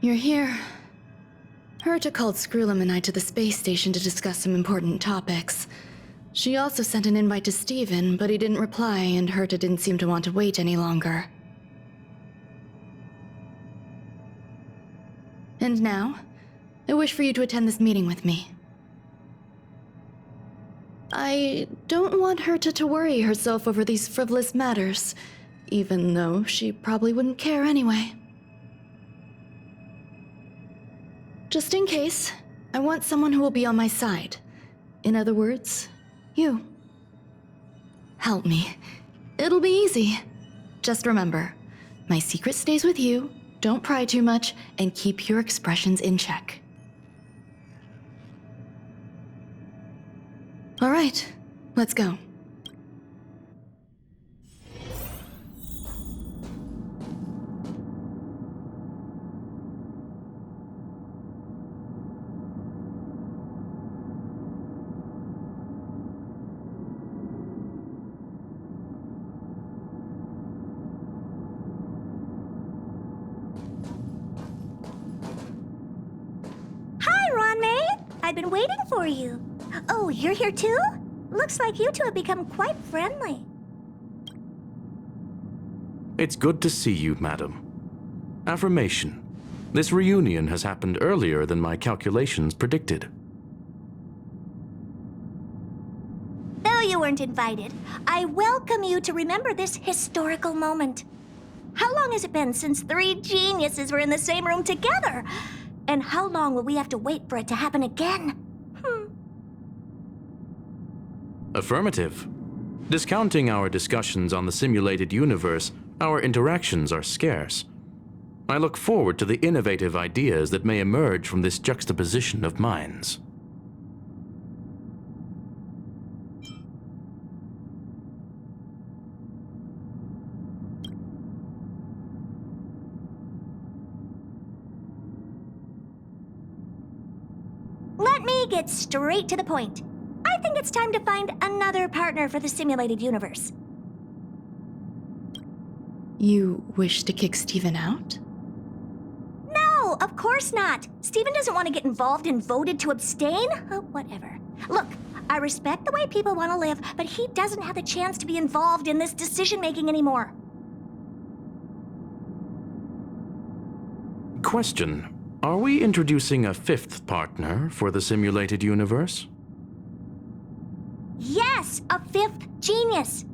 You're here. Herta called Skrullum and I to the space station to discuss some important topics. She also sent an invite to Steven, but he didn't reply, and Herta didn't seem to want to wait any longer. And now, I wish for you to attend this meeting with me. I don't want Herta to worry herself over these frivolous matters, even though she probably wouldn't care anyway. Just in case, I want someone who will be on my side. In other words, you. Help me. It'll be easy. Just remember, my secret stays with you, don't pry too much, and keep your expressions in check. All right, let's go. I've been waiting for you. Oh, you're here too? Looks like you two have become quite friendly. It's good to see you, madam. Affirmation. This reunion has happened earlier than my calculations predicted. Though you weren't invited, I welcome you to remember this historical moment. How long has it been since three geniuses were in the same room together? And how long will we have to wait for it to happen again? Affirmative. Discounting our discussions on the simulated universe, our interactions are scarce. I look forward to the innovative ideas that may emerge from this juxtaposition of minds. Let me get straight to the point. I think it's time to find another partner for the simulated universe. You wish to kick Steven out? No, of course not. Steven doesn't want to get involved and voted to abstain. Whatever. Look, I respect the way people want to live, but he doesn't have the chance to be involved in this decision-making anymore. Question. Are we introducing a fifth partner for the simulated universe? Yes, a fifth genius.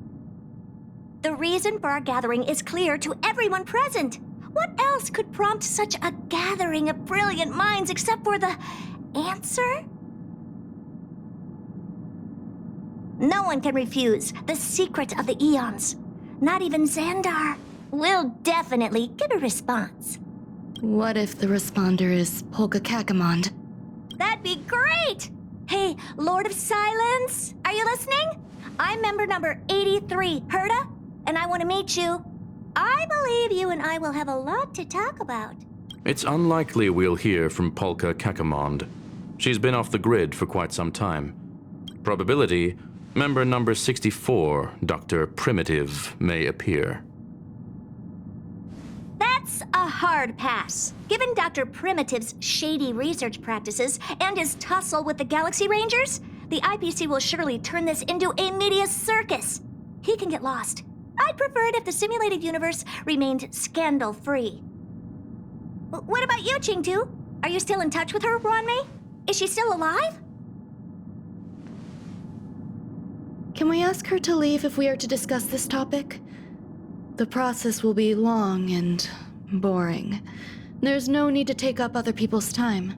The reason for our gathering is clear to everyone present. What else could prompt such a gathering of brilliant minds except for the answer? No one can refuse the secret of the eons. Not even Xandar. We'll definitely get a response. What if the responder is Polka Kakamond? That'd be great! Hey, Lord of Silence, are you listening? I'm member number 83, Herta, and I want to meet you. I believe you and I will have a lot to talk about. It's unlikely we'll hear from Polka Kakamond. She's been off the grid for quite some time. Probability, member number 64, Dr. Primitive, may appear. That's a hard pass. Given Dr. Primitive's shady research practices and his tussle with the Galaxy Rangers, the IPC will surely turn this into a media circus. He can get lost. I'd prefer it if the simulated universe remained scandal-free. What about you, Chingtu? Are you still in touch with her, Ronmei? Is she still alive? Can we ask her to leave if we are to discuss this topic? The process will be long and boring. There's no need to take up other people's time.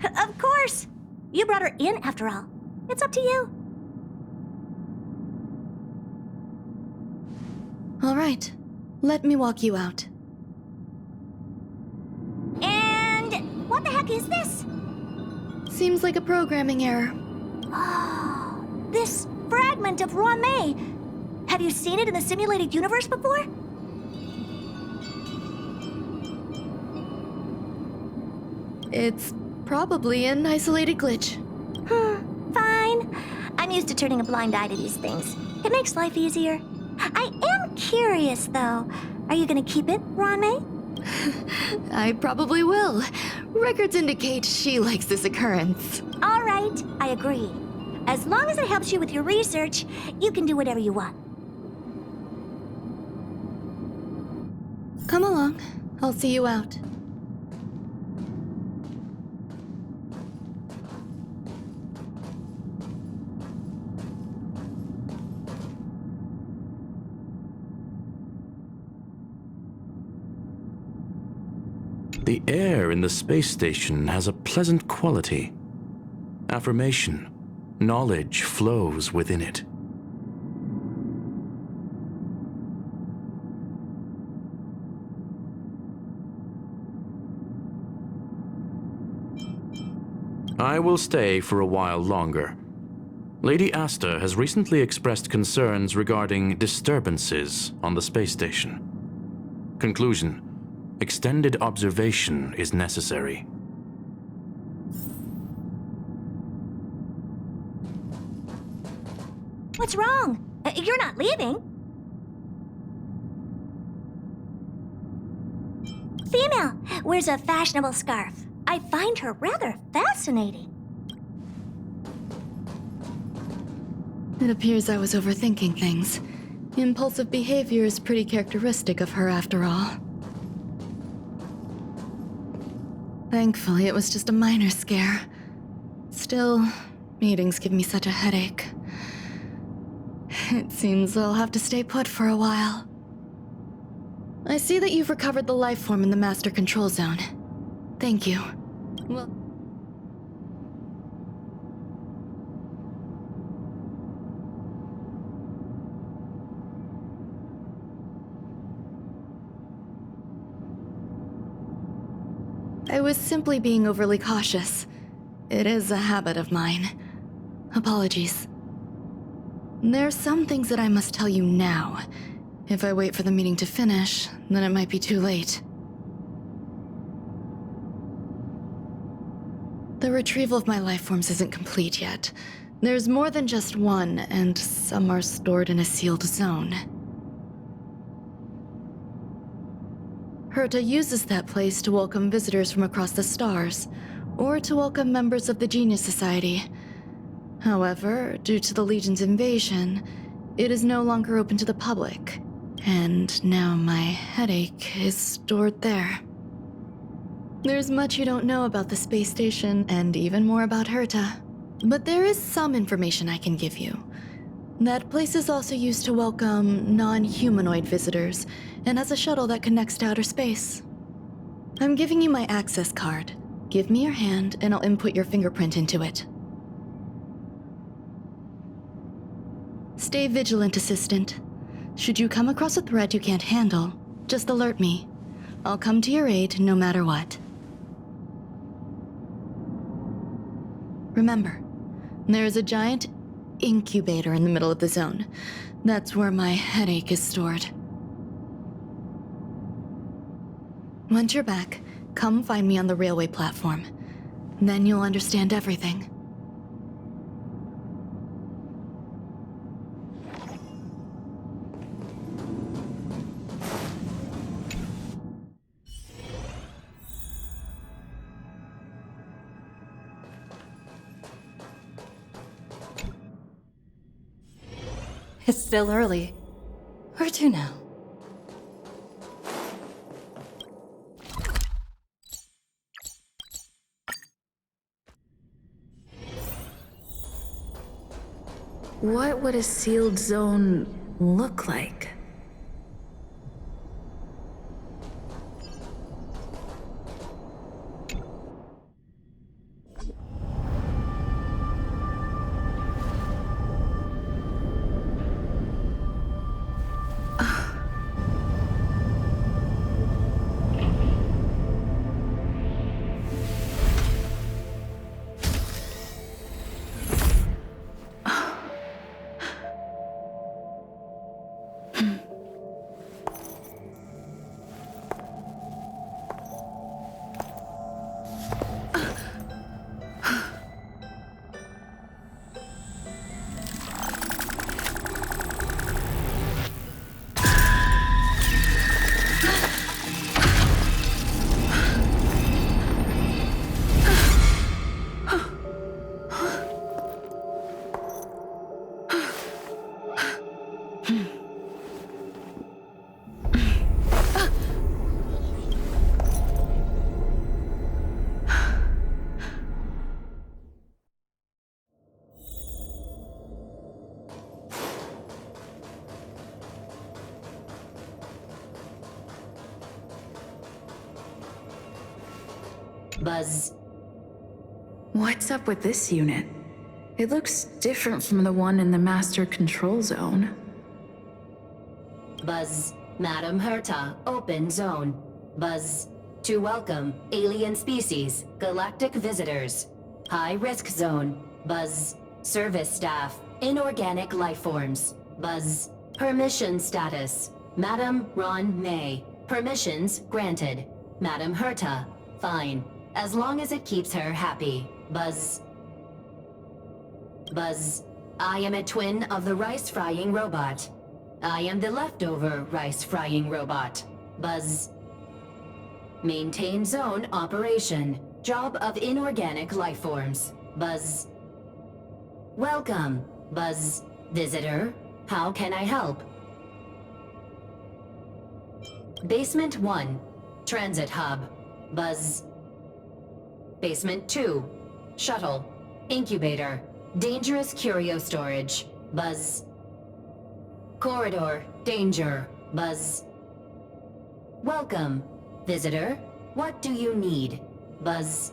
Of course! You brought her in, after all. It's up to you. All right. Let me walk you out. And what the heck is this? Seems like a programming error. Oh, this fragment of Ronmei. Have you seen it in the simulated universe before? It's probably an isolated glitch. Fine. I'm used to turning a blind eye to these things. It makes life easier. I am curious, though. Are you gonna keep it, Ronmei? I probably will. Records indicate she likes this occurrence. All right, I agree. As long as it helps you with your research, you can do whatever you want. Come along. I'll see you out. The air in the space station has a pleasant quality. Affirmation, knowledge flows within it. I will stay for a while longer. Lady Asta has recently expressed concerns regarding disturbances on the space station. Conclusion: extended observation is necessary. What's wrong? You're not leaving. Female wears a fashionable scarf. I find her rather fascinating. It appears I was overthinking things. Impulsive behavior is pretty characteristic of her after all. Thankfully, it was just a minor scare. Still, meetings give me such a headache. It seems I'll have to stay put for a while. I see that you've recovered the life form in the Master Control Zone. Thank you. Well... I was simply being overly cautious. It is a habit of mine. Apologies. There are some things that I must tell you now. If I wait for the meeting to finish, then it might be too late. The retrieval of my life forms isn't complete yet. There's more than just one, and some are stored in a sealed zone. Herta uses that place to welcome visitors from across the stars, or to welcome members of the Genius Society. However, due to the Legion's invasion, it is no longer open to the public, and now my headache is stored there. There's much you don't know about the space station, and even more about Herta. But there is some information I can give you. That place is also used to welcome non-humanoid visitors, and has a shuttle that connects to outer space. I'm giving you my access card. Give me your hand, and I'll input your fingerprint into it. Stay vigilant, Assistant. Should you come across a threat you can't handle, just alert me. I'll come to your aid no matter what. Remember, there is a giant incubator in the middle of the zone. That's where my headache is stored. Once you're back, come find me on the railway platform. Then you'll understand everything. It's still early. Where to now? What would a sealed zone look like? Buzz. What's up with this unit? It looks different from the one in the master control zone. Buzz. Madam Herta, open zone. Buzz. To welcome alien species, galactic visitors. High risk zone. Buzz. Service staff, inorganic life forms. Buzz. Permission status. Madam Ron May. Permissions granted. Madam Herta. Fine. As long as it keeps her happy. Buzz. Buzz. I am a twin of the rice-frying robot. I am the leftover rice-frying robot. Buzz. Maintain zone operation. Job of inorganic life forms. Buzz. Welcome, Buzz. Visitor, how can I help? Basement 1, Transit Hub. Buzz. Basement 2, Shuttle. Incubator. Dangerous curio storage. Buzz. Corridor. Danger. Buzz. Welcome, visitor. What do you need? Buzz.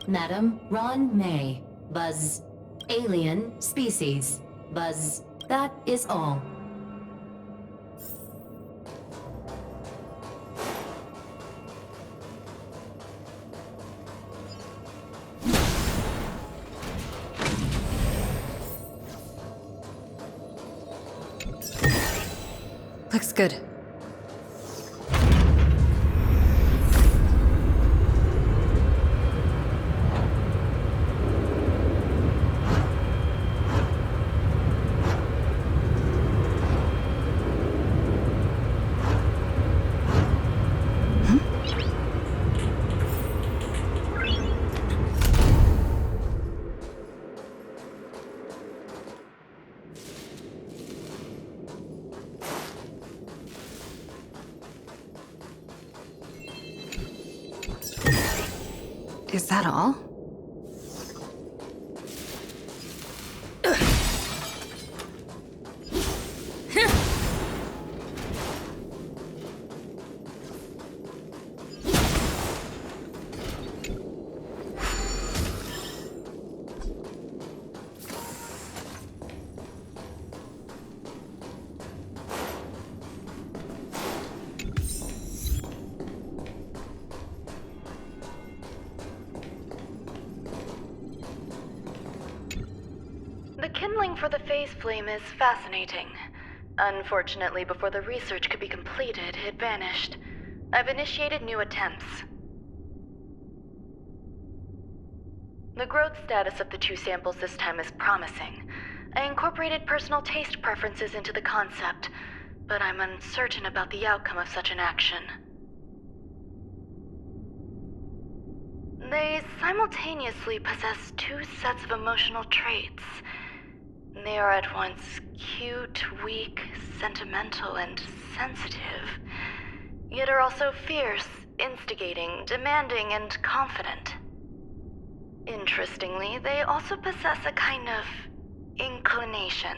Madam Ron May. Buzz. Alien species. Buzz. That is all. Looks good. Is that all? The kindling for the phase flame is fascinating. Unfortunately, before the research could be completed, it vanished. I've initiated new attempts. The growth status of the 2 samples this time is promising. I incorporated personal taste preferences into the concept, but I'm uncertain about the outcome of such an action. They simultaneously possess 2 sets of emotional traits. They are at once cute, weak, sentimental, and sensitive, yet are also fierce, instigating, demanding, and confident. Interestingly, they also possess a kind of inclination,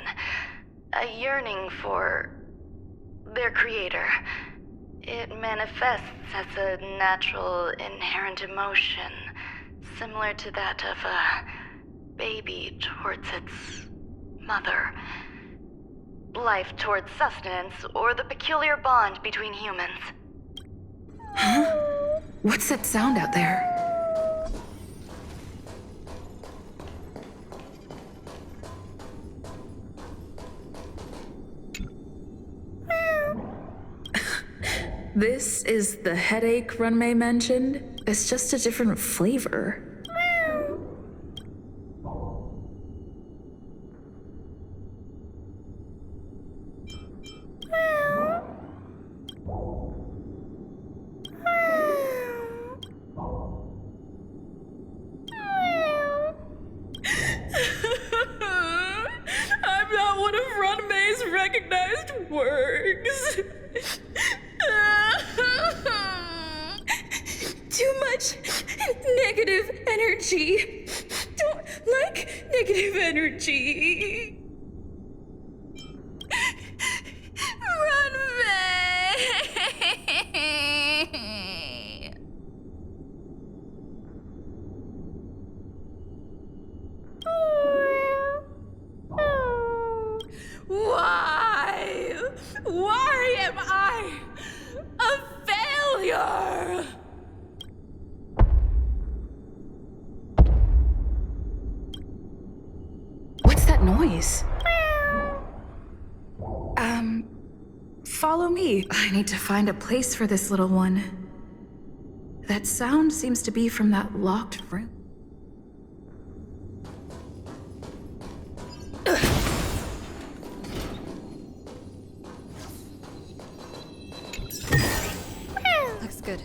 a yearning for their creator. It manifests as a natural, inherent emotion, similar to that of a baby towards its mother. Life towards sustenance, or the peculiar bond between humans. Huh? What's that sound out there? This is the headache Runmei mentioned. It's just a different flavor. I'm not one of Runmei's recognized works. Too much negative energy. Don't like negative energy. Runmei! Please. Follow me. I need to find a place for this little one. That sound seems to be from that locked room. Looks good.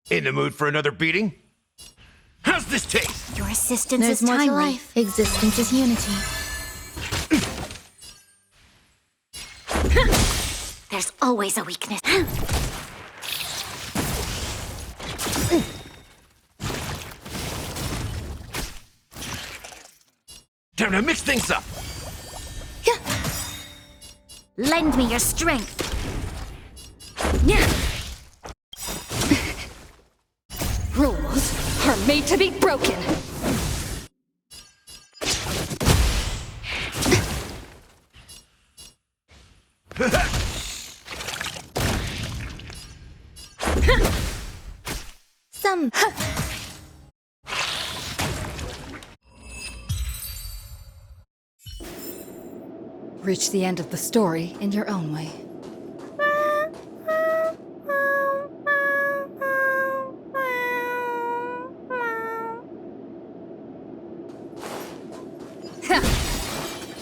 In the mood for another beating? How's this taste? Your assistance There's is more to timely. life. Existence is unity. There's always a weakness. Time to mix things up! Lend me your strength. Rules are made to be broken. Some. Reach the end of the story in your own way.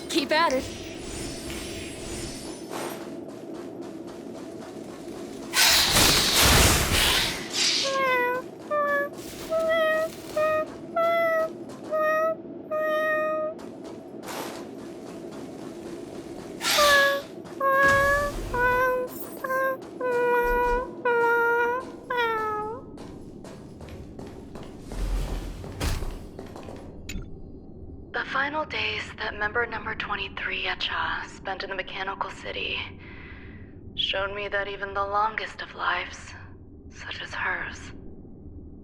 Keep at it. The final days that member number 23 Echa spent in the mechanical city showed me that even the longest of lives, such as hers,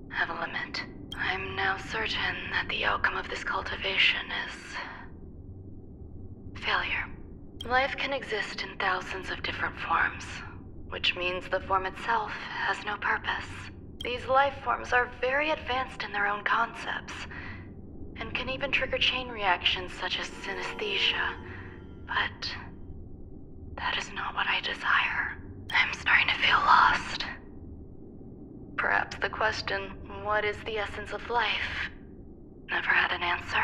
have a limit. I'm now certain that the outcome of this cultivation is failure. Life can exist in thousands of different forms, which means the form itself has no purpose. These life forms are very advanced in their own concepts, and can even trigger chain reactions such as synesthesia. But that is not what I desire. I'm starting to feel lost. Perhaps the question, what is the essence of life, never had an answer.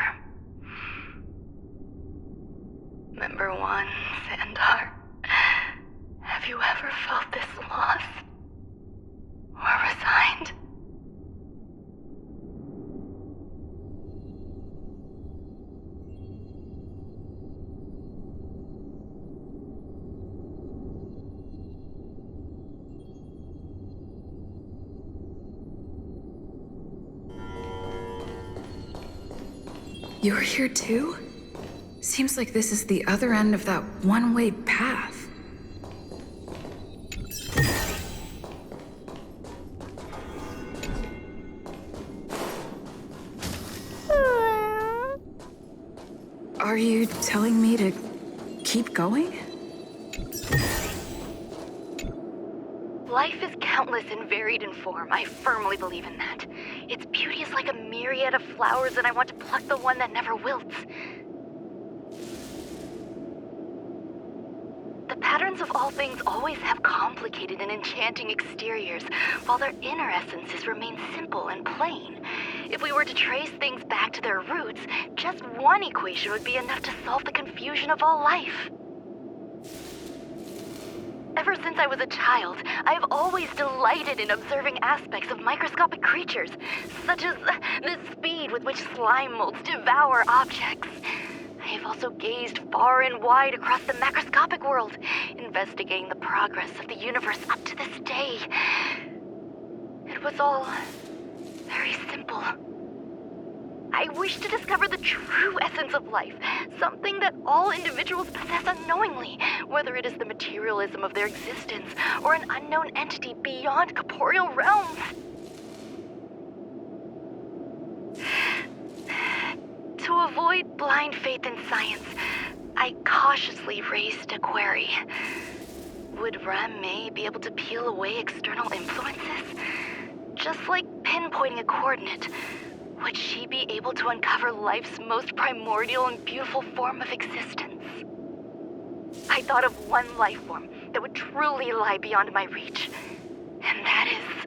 Member 1, Sandar, have you ever felt this lost? Or resigned? You're here too? Seems like this is the other end of that one-way path. Are you telling me to keep going? Life is countless and varied in form. I firmly believe in that. Its beauty is like a myriad of flowers, and I want to pluck the one that never wilts. The patterns of all things always have complicated and enchanting exteriors, while their inner essences remain simple and plain. If we were to trace things back to their roots, just one equation would be enough to solve the confusion of all life. Ever since I was a child, I have always delighted in observing aspects of microscopic creatures, such as the speed with which slime molds devour objects. I have also gazed far and wide across the macroscopic world, investigating the progress of the universe up to this day. It was all very simple. I wish to discover the true essence of life, something that all individuals possess unknowingly, whether it is the materialism of their existence or an unknown entity beyond corporeal realms. To avoid blind faith in science, I cautiously raised a query. Would Ram-Mei be able to peel away external influences? Just like pinpointing a coordinate, would she be able to uncover life's most primordial and beautiful form of existence? I thought of one life form that would truly lie beyond my reach, and that is...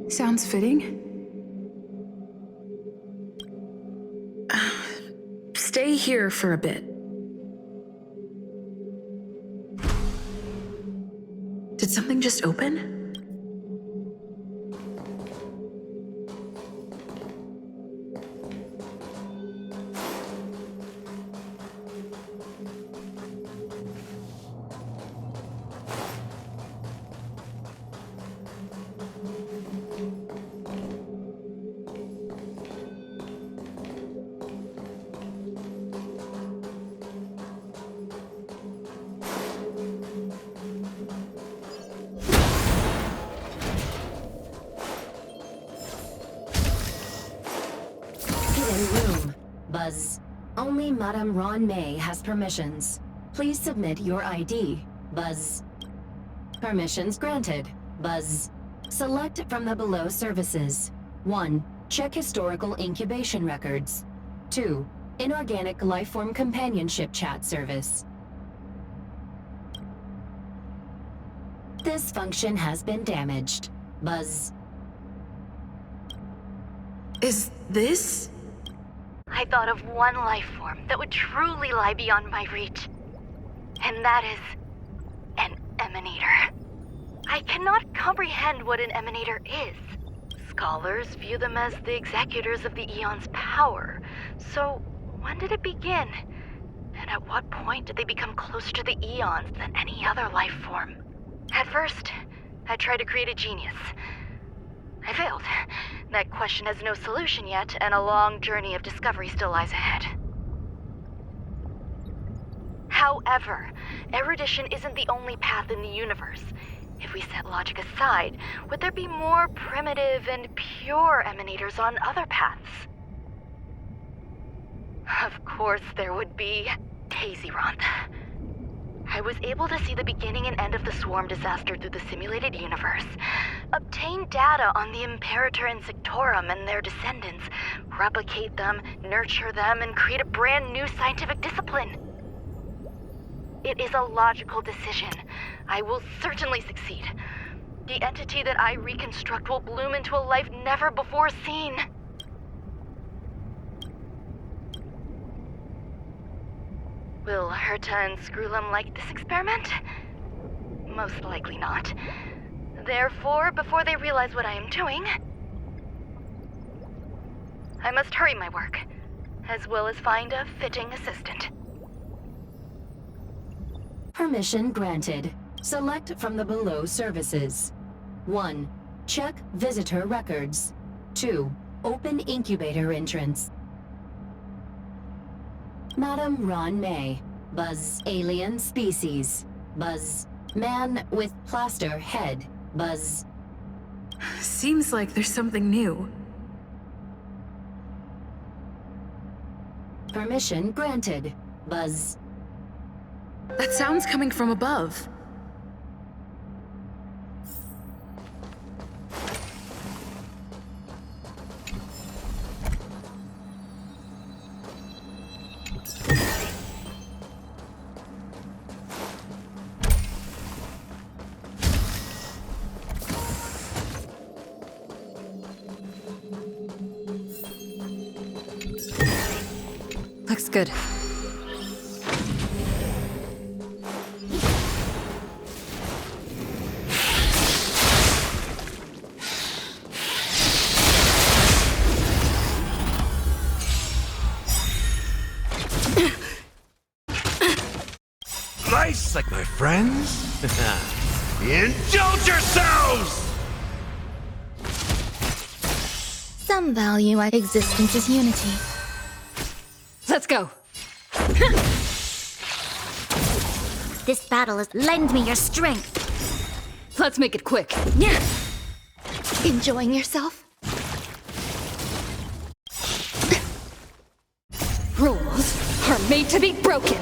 Sounds fitting. Stay here for a bit. Did something just open? Room. Buzz. Only Madame Ran-Mei has permissions. Please submit your ID. Buzz. Permissions granted. Buzz. Select from the below services. 1. Check historical incubation records. 2. Inorganic lifeform companionship chat service. This function has been damaged. Buzz. Is this? I thought of one life form that would truly lie beyond my reach, and that is an emanator. I cannot comprehend what an emanator is. Scholars view them as the executors of the Eon's power. So, when did it begin? And at what point did they become closer to the Eons than any other life form? At first, I tried to create a genius. I failed. That question has no solution yet, and a long journey of discovery still lies ahead. However, erudition isn't the only path in the universe. If we set logic aside, would there be more primitive and pure emanators on other paths? Of course there would be. Daisy-Ronth. I was able to see the beginning and end of the swarm disaster through the simulated universe, obtain data on the Imperator and Sectorum and their descendants, replicate them, nurture them, and create a brand new scientific discipline. It is a logical decision. I will certainly succeed. The entity that I reconstruct will bloom into a life never before seen. Will Herta and Screwlum like this experiment? Most likely not. Therefore, before they realize what I am doing, I must hurry my work, as well as find a fitting assistant. Permission granted. Select from the below services. 1. Check visitor records. 2. Open incubator entrance. Madame Ran-Mei. Buzz. Alien species. Buzz. Man with plaster head. Buzz. Seems like there's something new. Permission granted. Buzz. That sound's coming from above. Looks good. Nice, like my friends. Indulge yourselves! Some value at existence is unity. Let's go. This battle is lend me your strength. Let's make it quick. Yeah. Enjoying yourself? Rules are made to be broken.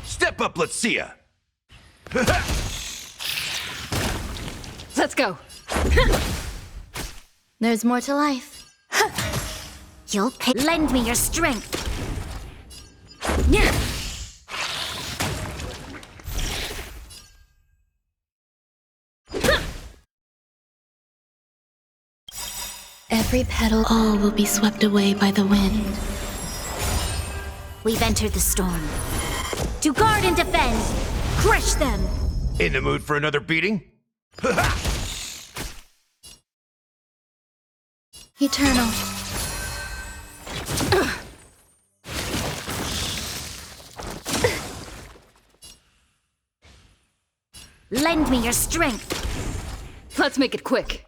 Step up, let's see ya. Let's go. There's more to life. You'll pay. Lend me your strength. Yeah. Every petal, all will be swept away by the wind. We've entered the storm. To guard and defend. Crush them. In the mood for another beating? Eternal. Lend me your strength. Let's make it quick.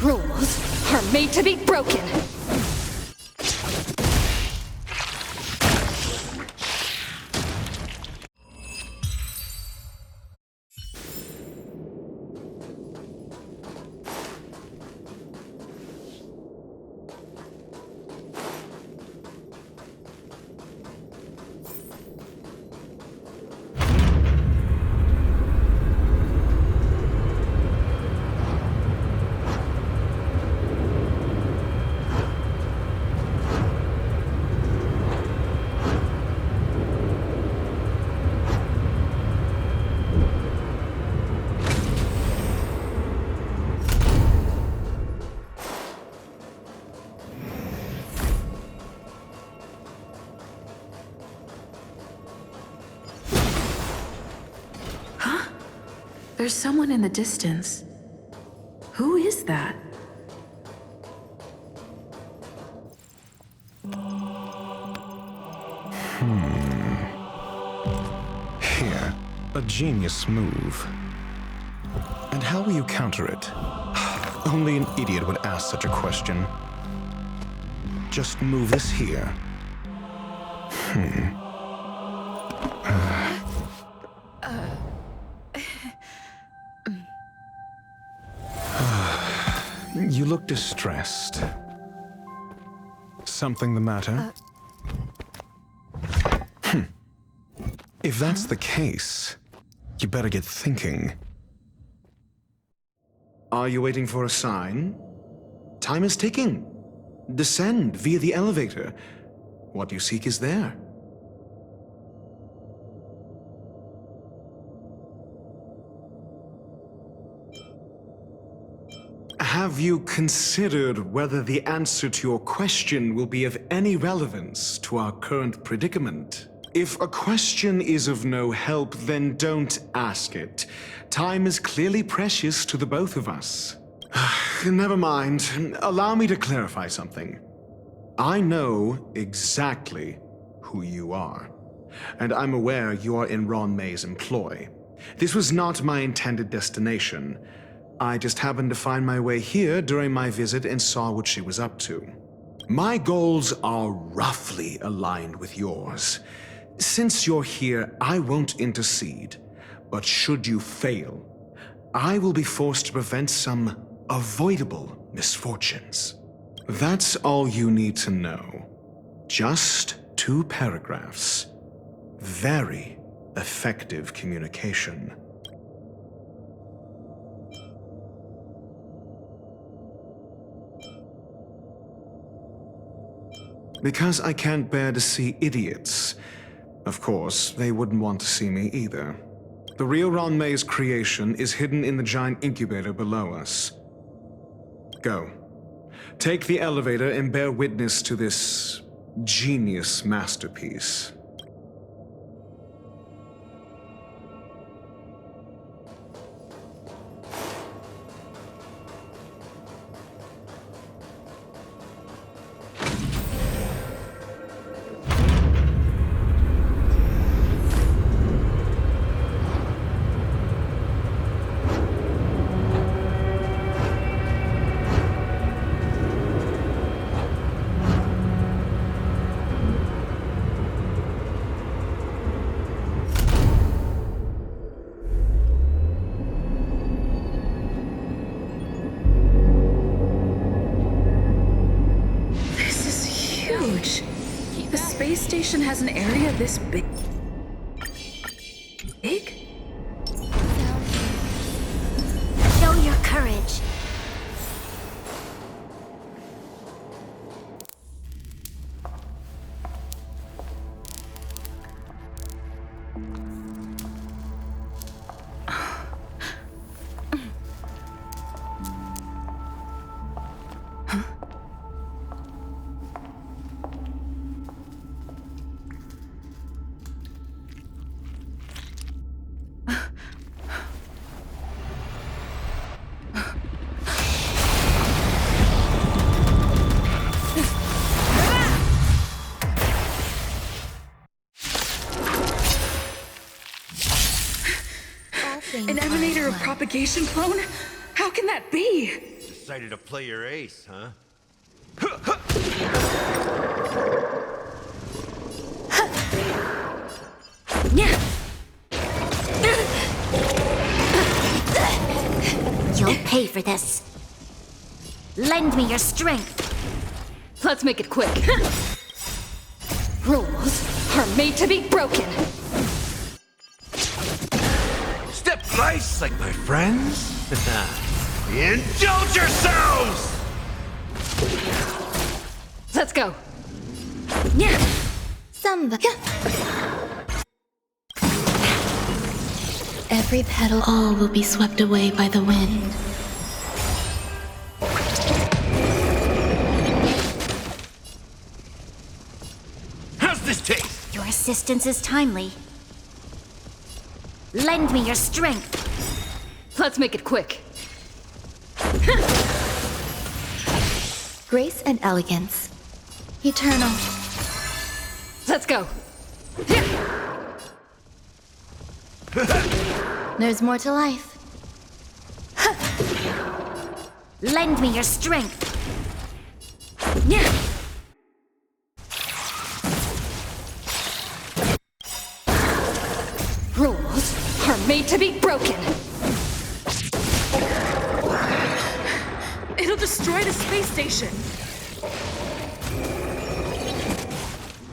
Rules are made to be broken. There's someone in the distance. Who is that? Here, a genius move. And how will you counter it? Only an idiot would ask such a question. Just move this here. You look distressed. Something the matter? If that's the case, you better get thinking. Are you waiting for a sign? Time is ticking. Descend via the elevator. What you seek is there. Have you considered whether the answer to your question will be of any relevance to our current predicament? If a question is of no help, then don't ask it. Time is clearly precious to the both of us. Never mind. Allow me to clarify something. I know exactly who you are, and I'm aware you are in Ron May's employ. This was not my intended destination. I just happened to find my way here during my visit and saw what she was up to. My goals are roughly aligned with yours. Since you're here, I won't intercede, but should you fail, I will be forced to prevent some avoidable misfortunes. That's all you need to know. Just 2 paragraphs. Very effective communication. Because I can't bear to see idiots. Of course, they wouldn't want to see me either. The real Ron May's creation is hidden in the giant incubator below us. Go. Take the elevator and bear witness to this genius masterpiece. The space station has an area this big? Show your courage. An emanator of propagation clone? How can that be? Decided to play your ace, huh? You'll pay for this. Lend me your strength. Let's make it quick. Rules are made to be broken. Step nice like my friends. Indulge yourselves! Let's go. Samba. Every petal, all will be swept away by the wind. How's this taste? Your assistance is timely. Lend me your strength. Let's make it quick. Grace and elegance. Eternal. Let's go. There's more to life. Lend me your strength. Rules are made to be broken. It'll destroy the space station.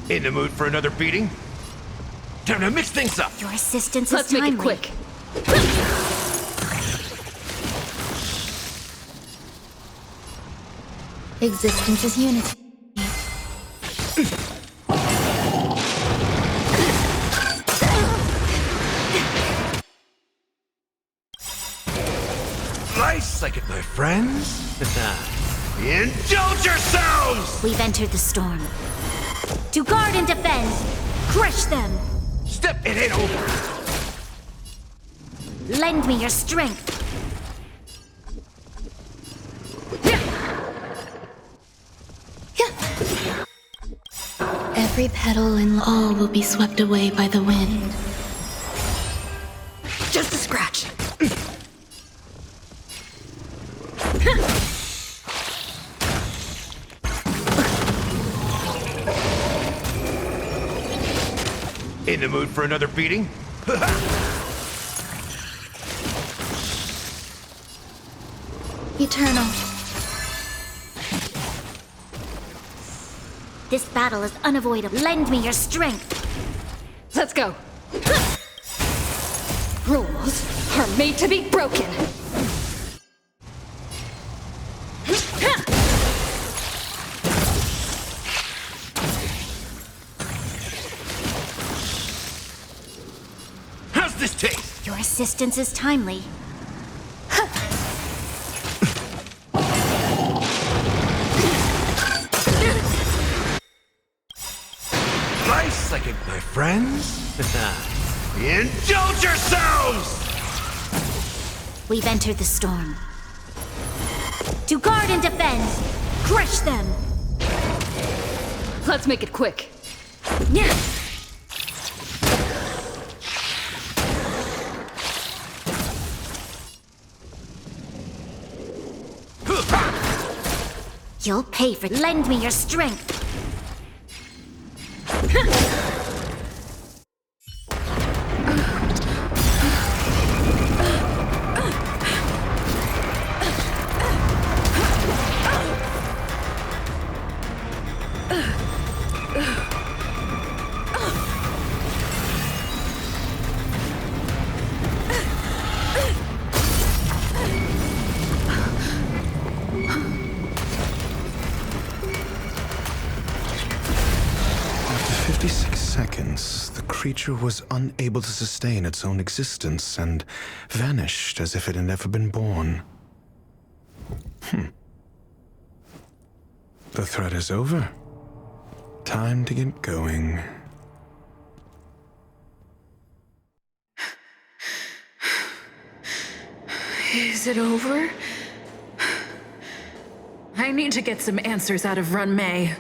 In the mood for another beating? Time to mix things up! Your assistance Let's is make timely. it quick. Existence is unity. Nice like it, my friends. Indulge yourselves! We've entered the storm. To guard and defend, crush them. Step, it ain't over. Lend me your strength. Every petal and all will be swept away by the wind. Just a scratch. In the mood for another beating? Eternal. This battle is unavoidable. Lend me your strength. Let's go. Rules are made to be broken. How's this taste? Your assistance is timely. Life second, my friends. Indulge yourselves! We've entered the storm. To guard and defend! Crush them! Let's make it quick. Yeah. You'll pay for. Lend me your strength. After 56 seconds, the creature was unable to sustain its own existence and vanished as if it had never been born. The threat is over. Time to get going. Is it over? I need to get some answers out of Run May.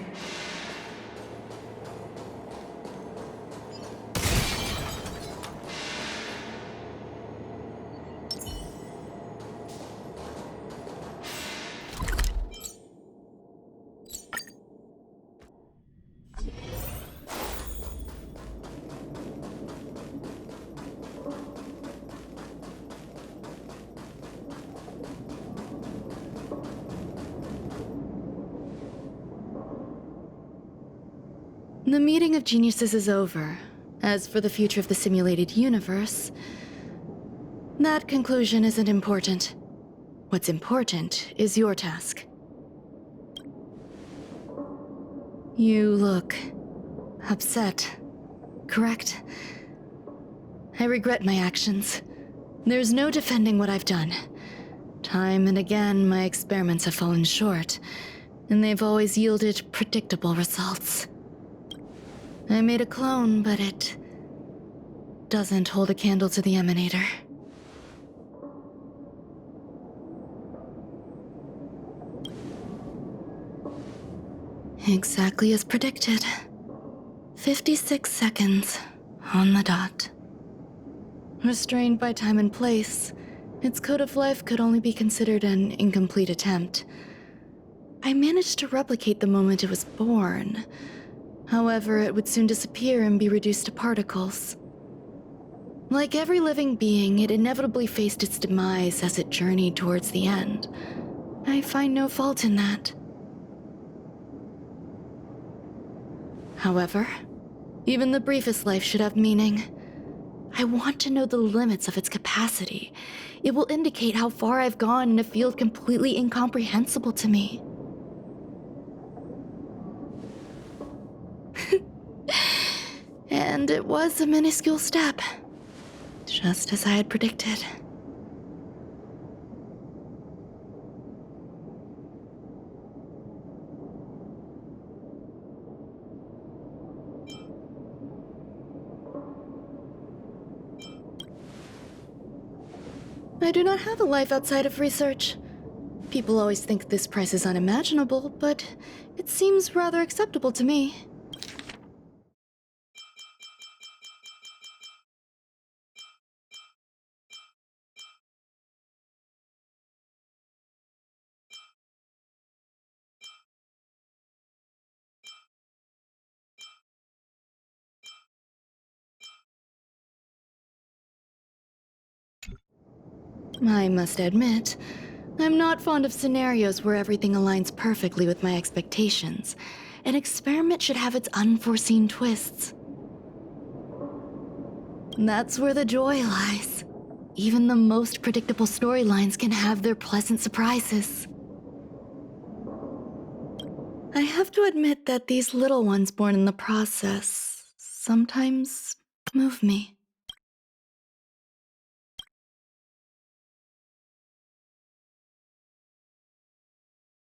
The meeting of geniuses is over. As for the future of the simulated universe, that conclusion isn't important. What's important is your task. You look upset, correct? I regret my actions. There's no defending what I've done. Time and again, my experiments have fallen short, and they've always yielded predictable results. I made a clone, but it doesn't hold a candle to the Emanator. Exactly as predicted. 56 seconds on the dot. Restrained by time and place, its code of life could only be considered an incomplete attempt. I managed to replicate the moment it was born. However, it would soon disappear and be reduced to particles. Like every living being, it inevitably faced its demise as it journeyed towards the end. I find no fault in that. However, even the briefest life should have meaning. I want to know the limits of its capacity. It will indicate how far I've gone in a field completely incomprehensible to me. And it was a minuscule step, just as I had predicted. I do not have a life outside of research. People always think this price is unimaginable, but it seems rather acceptable to me. I must admit, I'm not fond of scenarios where everything aligns perfectly with my expectations. an experiment should have its unforeseen twists. That's where the joy lies. Even the most predictable storylines can have their pleasant surprises. I have to admit that these little ones born in the process sometimes move me.